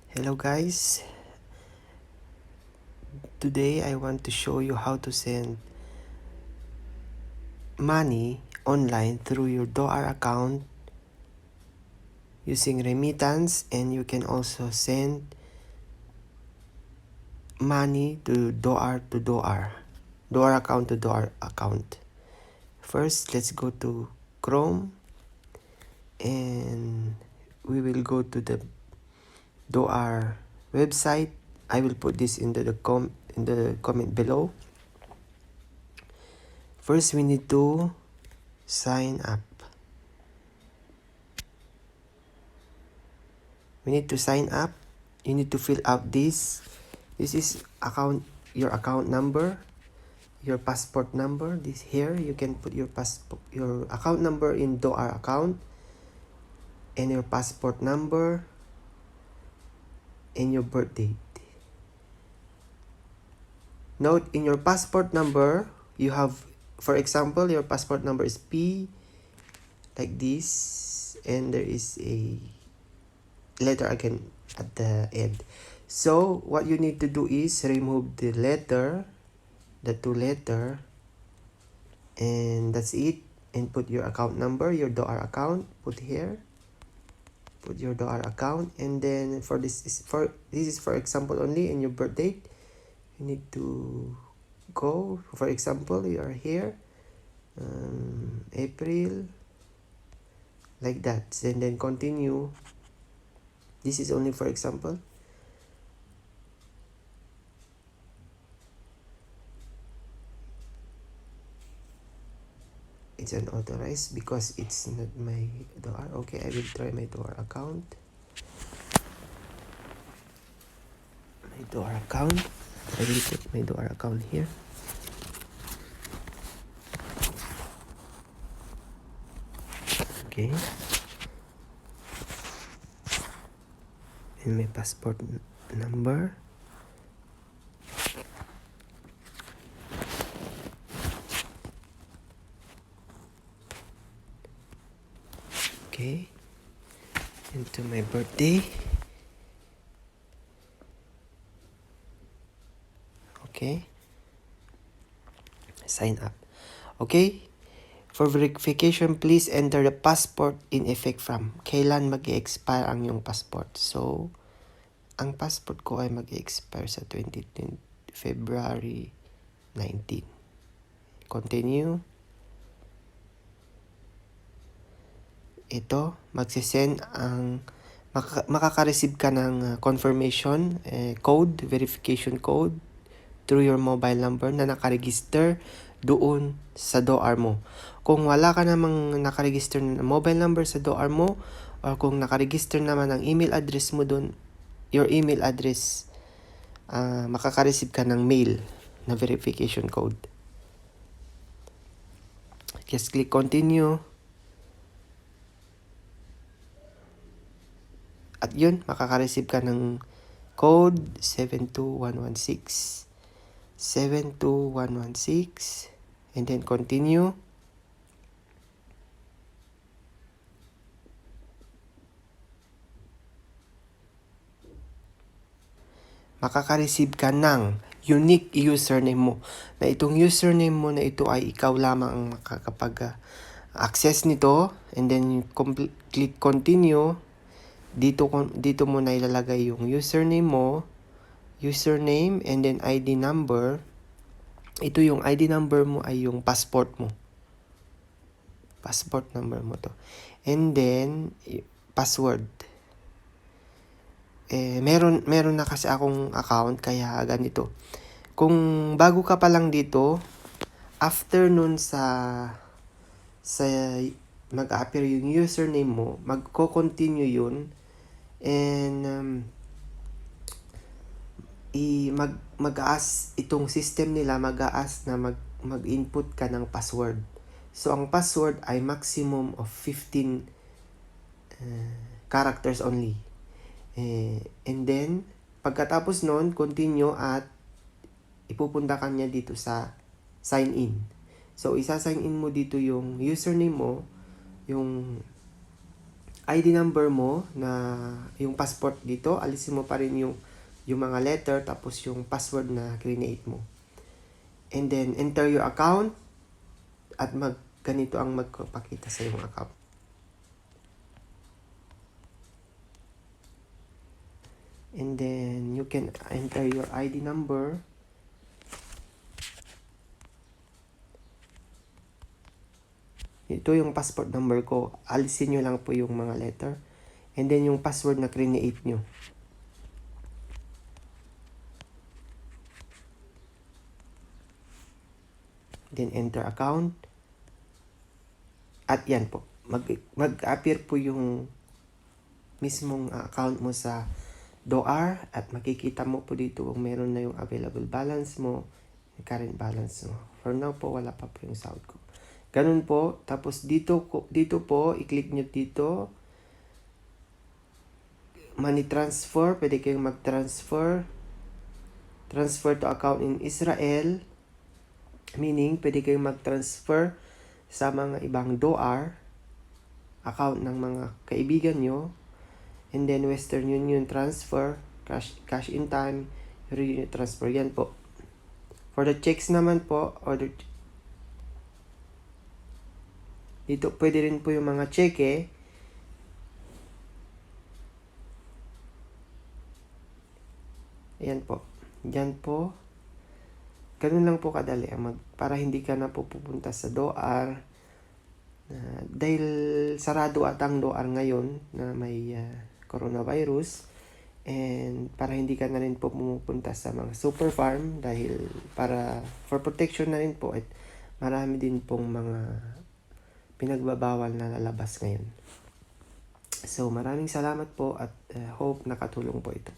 Hello guys, today I want to show you how to send money online through your DOAR account using remittance, and you can also send money to DOAR account to DOAR account. First, let's go to Chrome and we will go to the DOAR website. I will put this into the comment below. First, we need to sign up. We need to sign up. You need to fill out this. This is your account number, your passport number. This here, you can put your account number in DOAR account, and your passport number, and your birth date. Note, in your passport number, you have, for example, your passport number is P, like this, and there is a letter again at the end. So what you need to do is remove the letter, the two letter, and that's it, and put your account number, your DOAR account, put here, put your DOAR account, and then this is for example only, and your birth date, you need to go, for example, you are here, April, like that, and then continue. This is only for example. It's unauthorized because it's not my DOAR. Okay, I will try my DOAR account. My DOAR account. I will put my DOAR account here. Okay. And my passport number. Okay. Into my birthday. Okay. Sign up. Okay. For verification, please enter the passport in effect from. Kailan mag-expire ang yung passport? So, ang passport ko ay mag-expire sa February 19. Continue. Ito, magsisend ang makaka-receive ka ng confirmation code, verification code through your mobile number na nakaregister doon sa DOAR mo. Kung wala ka namang nakaregister na mobile number sa DOAR mo, or kung nakaregister naman ang email address mo doon, your email address, makaka-receive ka ng mail na verification code. Just click continue. At yun, makaka-receive ka ng code 72116. 72116. And then continue. Makaka-receive ka ng unique username mo. Na itong username mo na ito ay ikaw lamang ang makakapag-access nito. And then click continue. Dito mo na ilalagay yung username mo, and then ID number. Ito yung ID number mo ay yung passport mo. Passport number mo to. And then password. Meron na kasi akong account kaya ganito. Kung bago ka pa lang dito, after nun sa mag-appear yung username mo, magko-continue yun. And mag-aas itong system nila, mag-aas na mag-input ka ng password. So ang password ay maximum of 15 characters only. And then pagkatapos nun, continue at ipupunta ka niya dito sa sign in. So isa-sign in mo dito yung username mo, yung ID number mo na yung passport dito, alisin mo pa rin yung mga letter, tapos yung password na create mo. And then, enter your account at ganito ang magpapakita sa yung account. And then, you can enter your ID number. Ito yung passport number ko. Alisin nyo lang po yung mga letter. And then, yung password na create nyo. Then, enter account. At yan po. Mag-appear po yung mismong account mo sa DOAR. At makikita mo po dito kung meron na yung available balance mo, current balance mo. For now po, wala pa po yung sahod ko. Ganun po. Tapos dito po, i-click nyo dito. Money transfer. Pwede kayong mag-transfer. Transfer to account in Israel. Meaning, pwede kayong mag-transfer sa mga ibang DOAR account ng mga kaibigan nyo. And then, Western Union transfer. Cash in time. Euro transfer. Yan po. For the checks naman po, dito pwede rin po yung mga cheque. Ayan po. Diyan po. Ganun lang po kadali. Para hindi ka na po pupunta sa DOAR. Dahil sarado at ang DOAR ngayon na may coronavirus. And para hindi ka na rin po pumupunta sa mga super farm. Dahil for protection na rin po. At marami din pong mga pinagbabawal na lalabas ngayon. So maraming salamat po at hope nakatulong po ito.